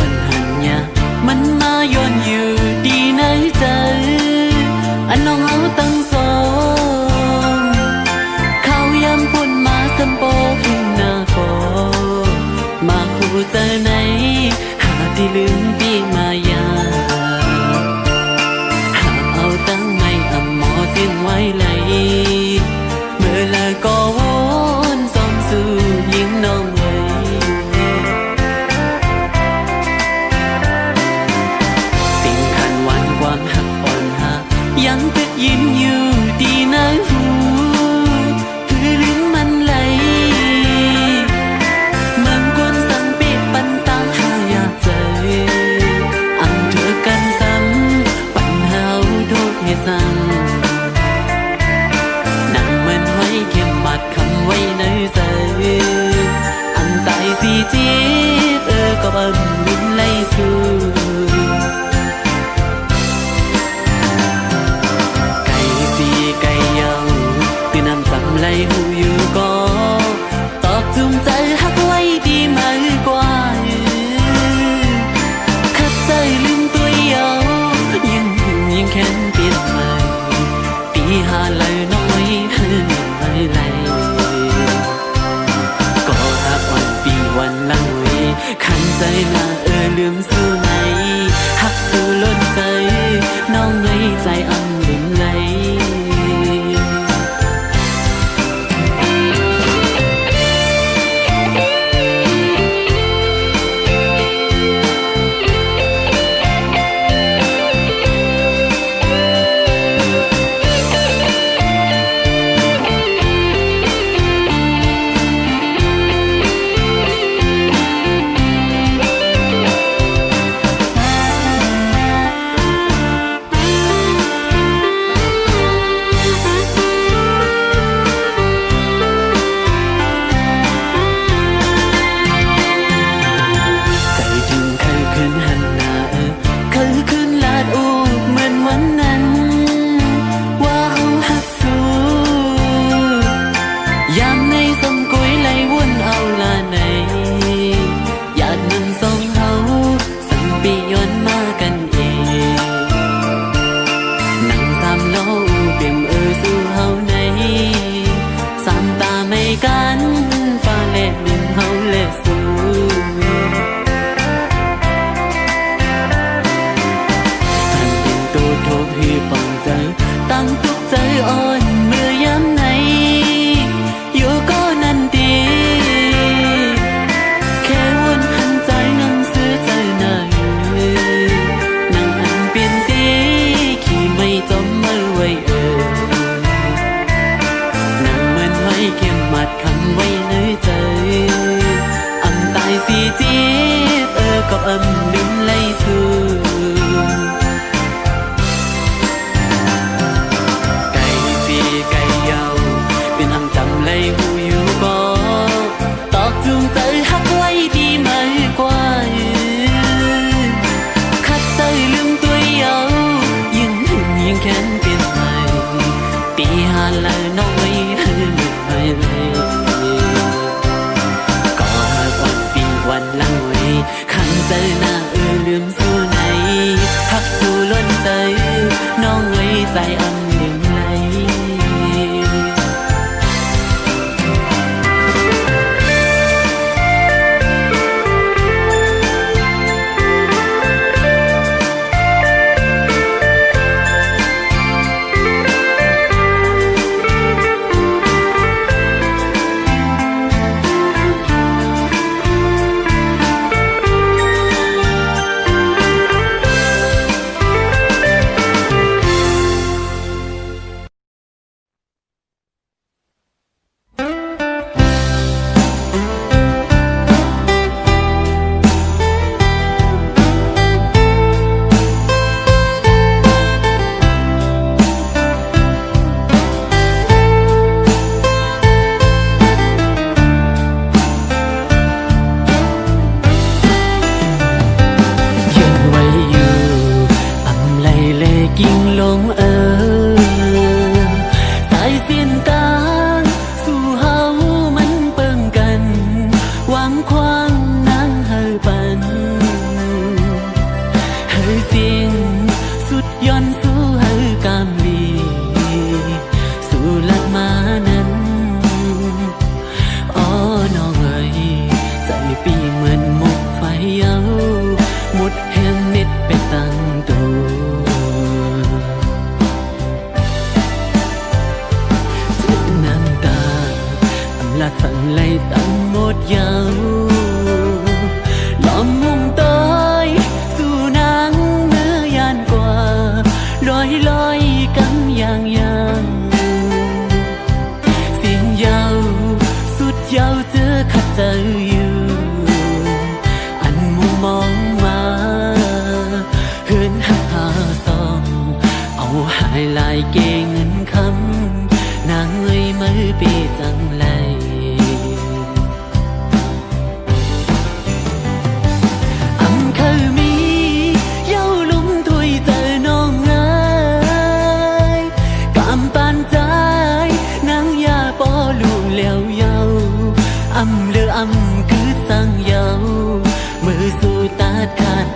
วันหันยามันมาย้อนอยู่ดีในใจอันน้องเอาตั้งสองเขาย้ำพ่นมาสัมโปขึ้นหน้าฟอมาคู่เจอไหนหาที่ลืมปีมายาหากเอาตั้งไม่อำหมอสิ้นไว้ไหลเมื่อละก็วนซ้อมสู่ยิ่งน้องยังติดยินอยู่ดีนะหูคือลิ้นมันไหลมันกวนสั่งปิดปันตาหาอยากเจออันเธอกันซ้ำปัญหาโทษให้สั่งนั่งมันไว้เข้มมัดคำไว้ในใจอันตายสิจีบก็บังลิ้นไหลสู่ไหลหูอยู่ก็ตอกจุ่มใจหักไว้ดีมากกว่าขัดใจลืมตัวเยายิ่งแค้นเปลี่ยนใหม่ปีหาไหลน้อยไหลก็หักวันปีวันลังเวขันใจมาลืมสู้ไหนหักสู้ล้นใจน้องไงใจอันลืมไหลกันฟ้าเล็ดดินเฮาเล็ดสู่ท่านเป็นตัวโทษที่ป้องใจตั้งทุกใจอ่อนเมื่อย้ำในอยู่ก็นั่นดีแค่วนหันใจนังซื้อใจหน่อยนั่งอันเปลี่ยนตีขี่ไม่จมเมื่อไว้เข้มมัดคำไว้ในใจอำตายสิจีบก็อำลืมไหลสู่ไก่สีไก่เยาเป็นอำจำไหลหูอยู่ก็ตอกจูงใจหักไว้ดีมากกว่าขัดใจลืมตัวเยายิ่งแค้นเปลี่ยนไปปีหาละน้อยก็หากวันปีวันลังไว้ขันใจหน้าลืมสู้ไหนหักสู้ล้นใจน้องไว้ใจอันลืมไหลกิ่งลงสายเสียนตาสู่เฮามันเปิงกันหวังควางนางเฮาปัน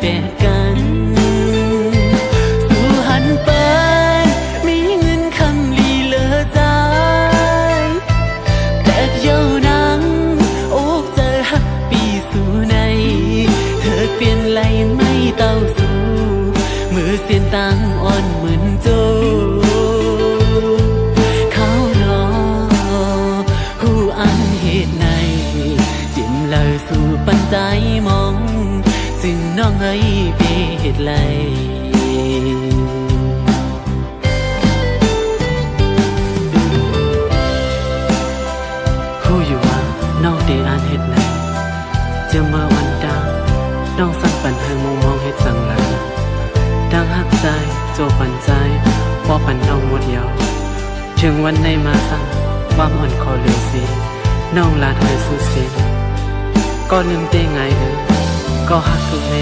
แต่กันสู่หันไปมีเงินคำลีเลอใจแต่เย้านังโอกเจอฮักปีสู่ในเธอเปลี่ยนไหลไม่เต้าสู่มือเสียนตังอ่อนเหมือนโจเขารอหูอันเหตุในจิ้มเลยสู่ปัญใจมองจึงน้องเอ้ยเปเหตุไรผู้อยู่ว่าน้องเดอ่านเหตุไรจะมาวันดาน้องสั่งปันให้มุมมองเหตุสั่งหลังดังหักใจโจปันใจพอปันน้องหมดยาวถึงวันในมาสั่งความอ่อนคอเหลือสิน้องลาถอยสู่เสียก็ลืมเต้ไงก็หักทุกใน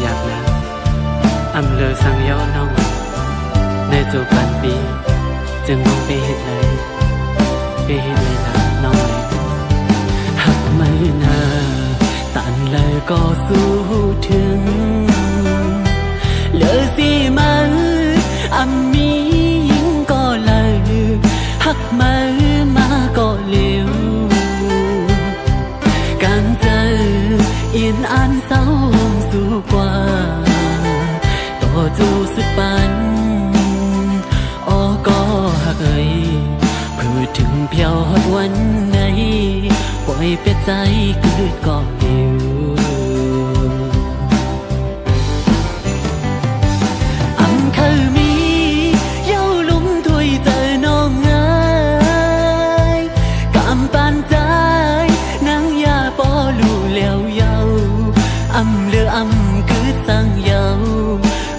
อยากนะอำเลยสั่งย่อน้องในโจปันปีจึงมองไปเหตุไรไปเหตุไรนะน้องเลยหักไม่นาตันเลยก็สู้ถึงเลยสิมันอำมียิงก็เลยหักมาก็เร็วการเจอเอียนอ่านเศร้าสู่กว่าต่อจูสุดปันอ้อก็หักเอ่ยเพื่อถึงเพียวฮอดวันไหนปล่อยเปียใจเกิดก็เดียวเคยมีเย้าลุ่มถวยเจอน้องเอ้ยกำปานใจนางยาปอลู่แล้วเย้าอำเลืออำคือสั่งเย้า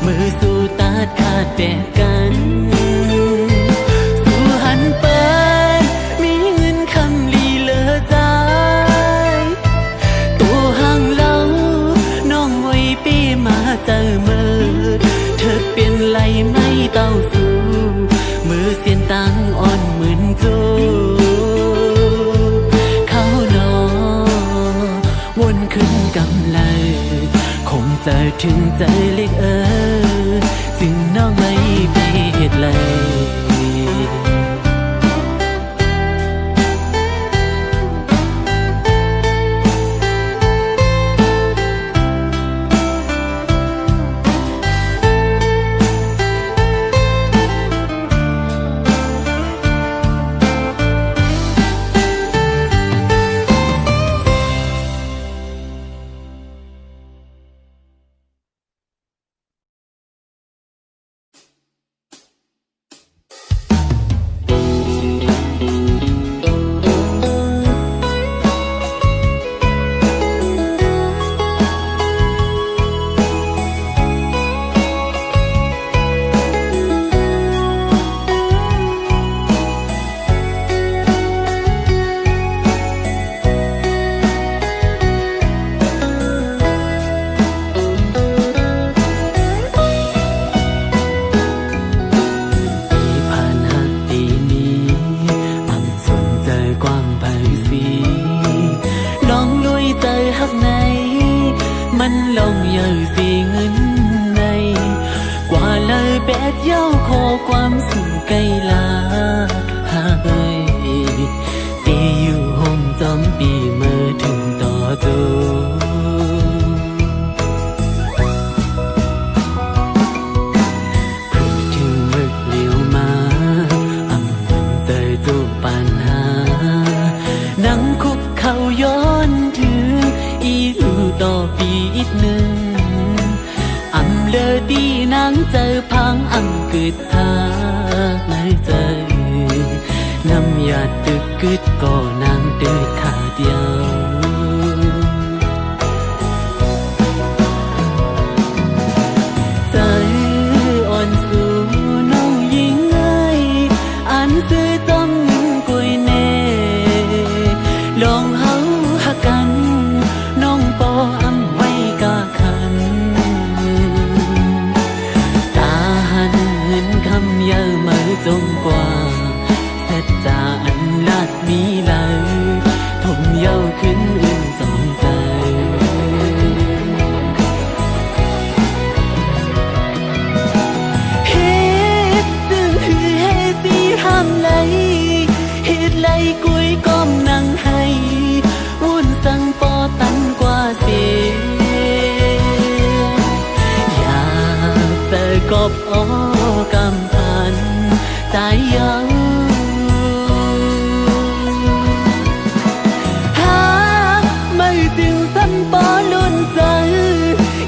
มือสู่ตาดขาดแต่กันสู่หันไปมีเงินคำลีเลอใจตัวห่างเล่าน้องไว้ปีมาเจอมือเธอเปลี่ยนไหลไม่เต้าสู่มือเสียนตังอ่อนเหมือนโจเขานอวนขึ้นกำไลคงเจอถึงใจเล็กจึงน้องไม่ไปเหตุไรมันลงเยอะสิเงินในกว่าเลยแปดเย้าขอความสู่ไกลลาหาเอ้ยตีอยู่ห่มจอมปีเมื่อถึงต่อโจพูดถึงมึกเลี้ยวมาอำมันเจอจูบปัญหานั่งคุกเขาย้อนถึงอีลูต่อปีอีกหนึ่งอำเลอดีนางเจอพังอำกึดทาในใจน้ำยาตึกกึดก็นางเดินขาเดียวใจอ่อนสู่น้องยิงไงอันซื้อจอมเงินกุยเน่ลองเฮาหักกันน้องปออำไว้กะขันตาหันเงินคำเยอะมาจงกว่าเสร็จจาอันลาดมีไหลทมเย้า กบอ้อกำพันใจยังหาไม่จึงสันปอลุ่นใจ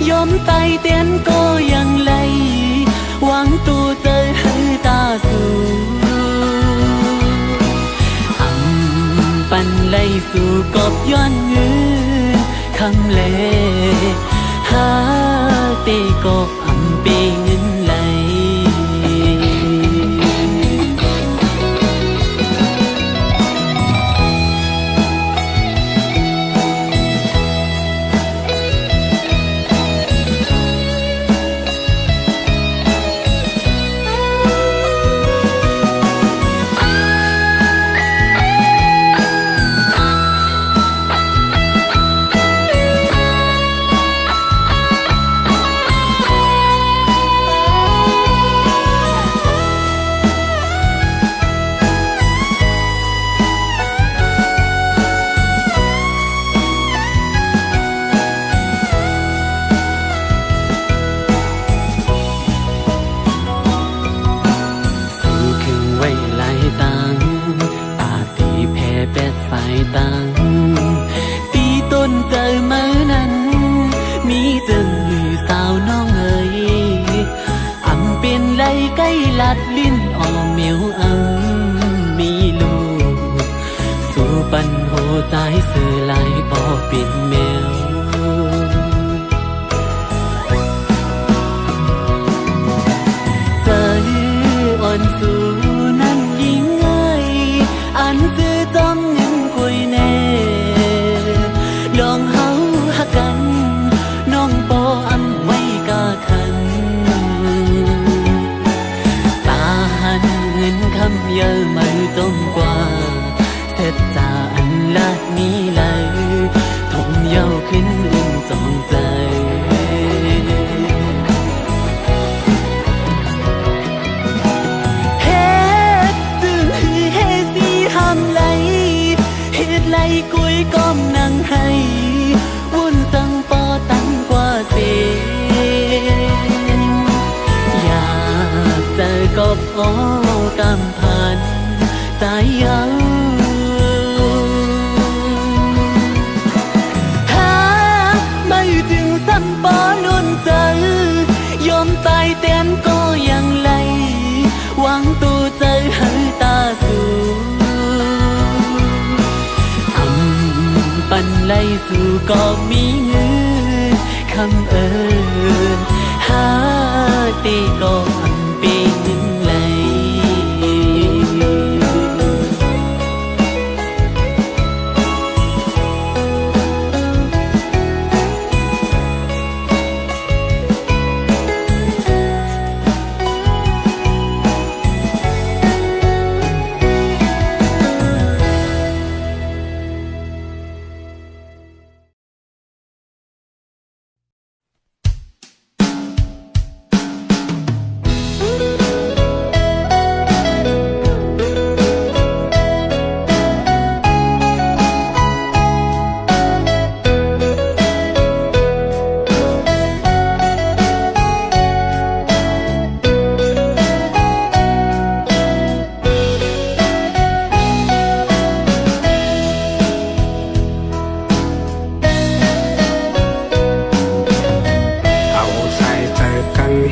ยอมไตเตียนก็ยังไหลหวังตัวใจให้ตาสู่ปันไลสู่กบย้อนเงินคำเลหาเตก็อำเปเงินไหลตีต้นเจอเมื่อนั้นมีจึงหือสาวน้องเอ๋ยอำเป็นไรใกล้ลัดลิ้นออมเมียวอำมีลูกสู่ปันโหใจเสือไหลปอเป็นแมวใจอ่อนสู่นั้นยิ่งไงอันซื้อจอมเงินคุยแน่ลองเฮาหักกันน้องปออำไว้กะคันตาหันเงินคำเยอะไม่จมกว่าเสร็จจาอันลาดมีไหลทมเย้าขึ้นอุ่นจองใจไหลกุยก้มนั่งให้วุ่นสังปอตั้งกว่าเสียอยากเจอกบอ้อกำพันใจยังหาไม่จึงสันปอลุ่นใจยอมตายเต้นก็ยังไหลหวังตัวใจให้ตาสู่ปันไลสู่ก็มีเงินคำเอิญหาเตก็อันเป็นเงินไหล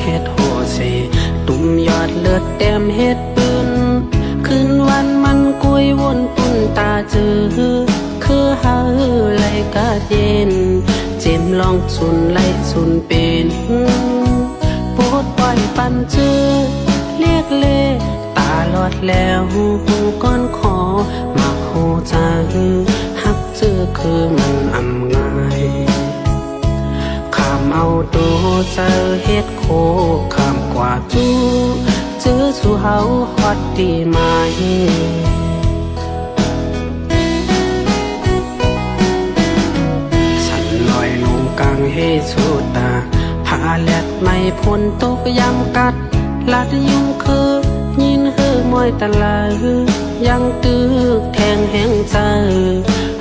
เฮ็ดโหสีตุ่มยอดเลือดแต้มเฮ็ดปืนคืนวันมันกุยวนปุ่นตาจือคือหาไหลกาเย็นเจมลองสุนไหลสุนเป็นปวดปล่อยปันจือเรียกเล่ตาลอดแล้วหูก้อนขอมาโหจาหักจือคือมันอำง่ายเอาตัวเจอเฮ็ดโคคำกว่าจูเจอสู่เฮาฮอดดีไหมฉันลอยลงกลางเฮสุตาผาแลดไม่พ้นตกยำกัดลัดยุ่งคือยินเฮือมวยตะลายังตึกแทงแห้งใจ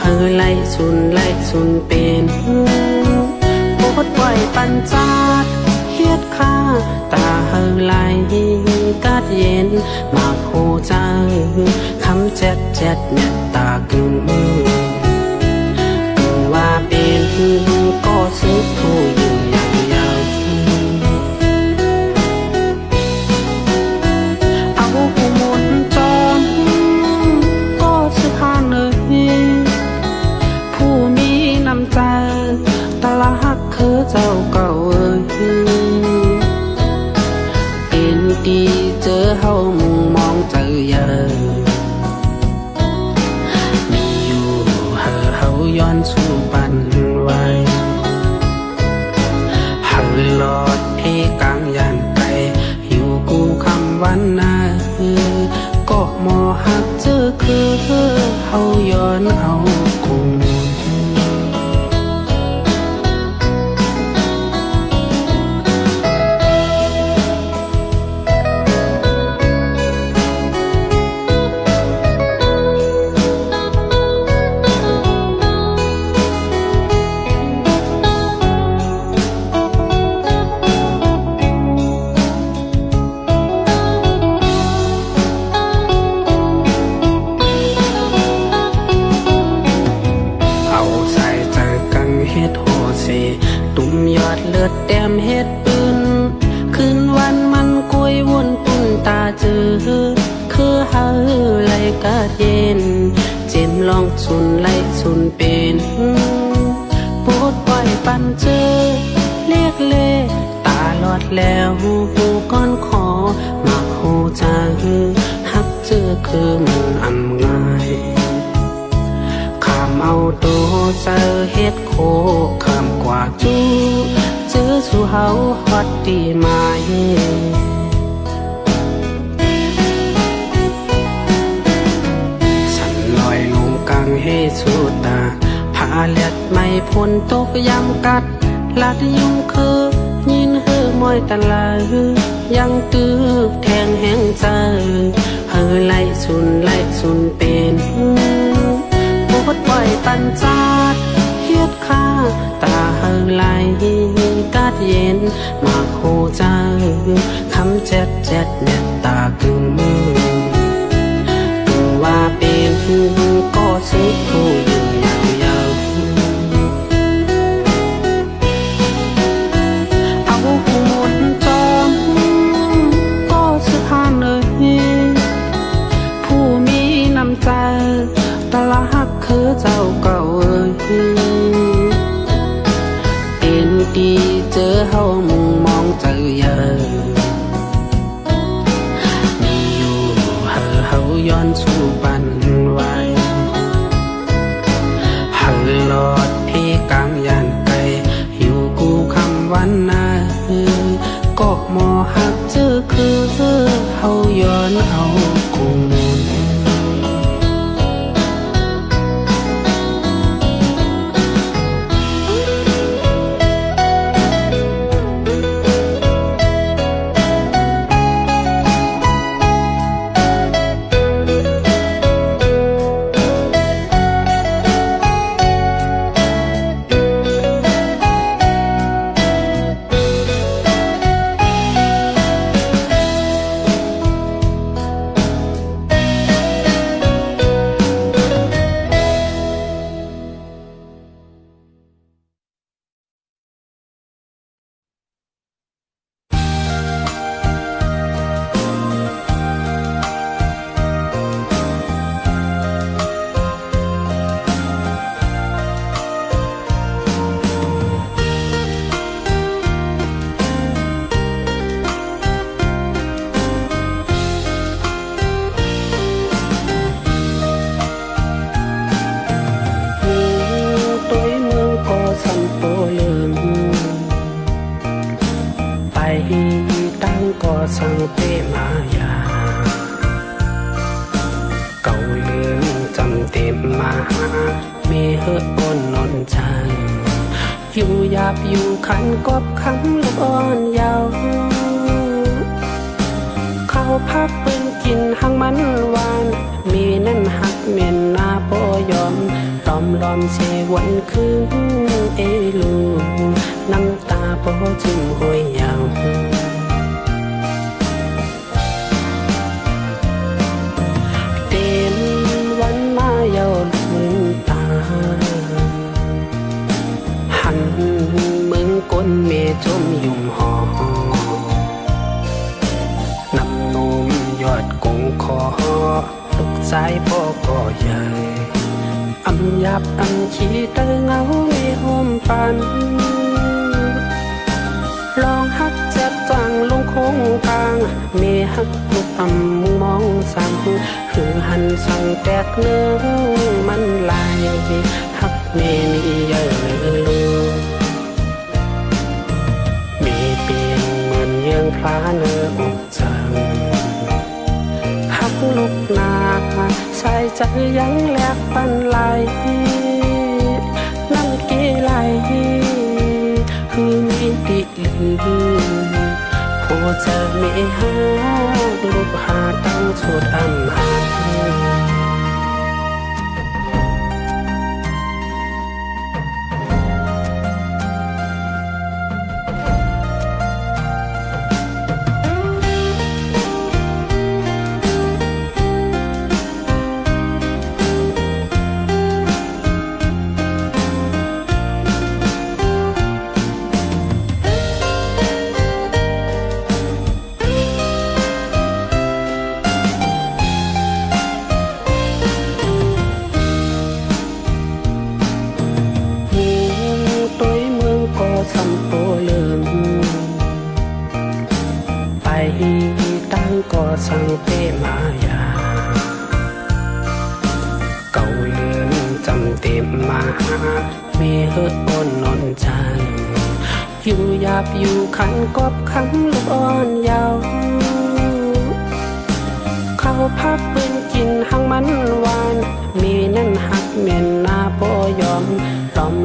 เฮอไล่สุนเป็นปวดไหวปันจาดเฮ็ดข้าตาห ไหลกาดเย็นมาโคใจคำเจ็ดเจ็ดเน็ตตากึ่งว่าเป็นก็ซื้อผู้อยู่อย่างยาวเอาผู้หมุนจอมก็ซื้อข้าเนยผู้มีน้ำใจตลาดคือเจ้าเก่าเป็นดีเจอเฮามุงมองเจอเยอะมีอยู่เฮาย้อนสู่ปันไว้เฮาลอดเพกลางยานไกลหิวกูคำวันนาก็มอหักเจอคือเฮาย้อนเอากูตุ่มยอดเลือดแต้มเฮ็ดปืนคืนวันมันกวยวนปุ่นตาเจอคือเฮาไหลกาดเย็นเจมลองสุนไหลสุนเป็นปวดปล่อยปันเจอเรียกเล่ตาลอดแล้วหูก้อนขอมาโคจาฮักเจอคือมันอำง่ายเอาตัวเจอเฮ็ดโคคำกว่าจูเจอสู่เฮาฮอดดีมาฉันลอยลงกลางให้สุดตาผาเล็ดไม่พ้นตกยำกัดลัดยุ่งคือยินเฮือมอยตะลายังตื้อแทงแห้งใจเฮอไล่สุนเป็นปวดปล่อยปันจาดเฮ็ดข้าตาเฮอไหลกาดเย็นมาโคใจคำเจ็ดเจ็ดเน็ตตากึ่งว่าเป็นก็ซื้อผู้อยู่อย่างยาวเอาผู้หมุนจอมก็ซื้อข้าเนยผู้มีน้ำใจตลาดคือเจ้าเก่าเป็นดีเจอเฮามุงมองเจอเยอะมีอยู่เฮาย้อนสู่ปันไว้เฮาลอดเพกลางยานไกลหิวกูคำวันนาก็มอหักเจอคือเฮาย้อนเอากูสังเปมายาเก่าลืมจำเต็มมามีเฮืออ่อนนอนใจอยู่หยาบอยู่ขันกบคำลูกอ่อนยาวเขาพักปืนกินหังมันหวานมีนั่นหักเมียนนาปอยอมล้อมเสวันคืนเอลูน้ำตาปอจึงห้อยยาว มยุ่มหอนำนมยอดกงคอลูกชายพ่อก็ใหญ่อำยับอำขี้เตอเงาไม่หอมปันลองฮักจัดจังลงโค้งกลางมีฮักลูกอำมองสั่งคือหันสั่งแตกเนื้อมันลายฮักเมนี่เยอะลูมีเปียงเหมือนเยืองพลาเนื้ออกจังฮักลูกนาใส่ใจยังแลกปันไหลนั่งกี่ไหลคือมีติลือโหจะไม่หาลูกหาตั้งสุดอำหาสัมโปลืมไปตั้งก็สังเปมายาเก่าเลือนจำเต็มมามีเฮิดบนนนใจอยู่หยาบอยู่ขันกบคำลูกอ่อนยาวเขาพักปืนกินหังมันหวานมีนั่นหักเมียนนาปอยอม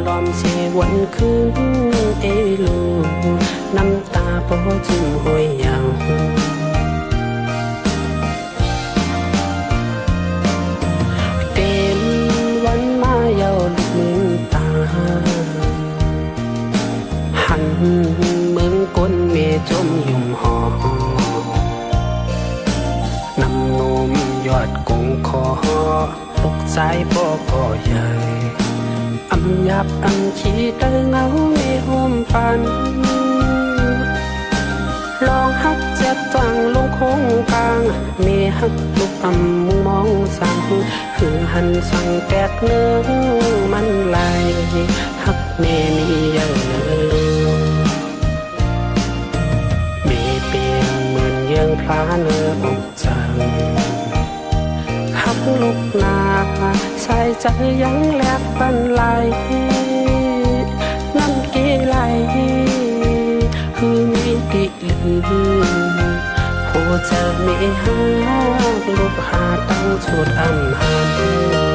ล้อมเสวันคืนเอลูน้ำตาปอจิ้มห้อยยาวเต็มวันมาเยาลูกมือตาหันเมืองก้นเมจมยุ่มหอนำนมยอดกงคอลูกชายพ่อก็ใหญ่อำยับอำขี้เตอเงาไม่หอมปันลองฮักจัดจังลงโค้งกลางมีฮักลูกอำมองสั่งคือหันสั่งแตกเนื้อมันลายฮักเมนี่เยอะมีเปียงเหมือนเยืองพลาเนื้ออกจังฮักลูกนาใส่ใจยังแลกปันไหลนั่นกี่ไหลคือมีติลือโหจะไม่หาลูกหาตั้งสุดอำหา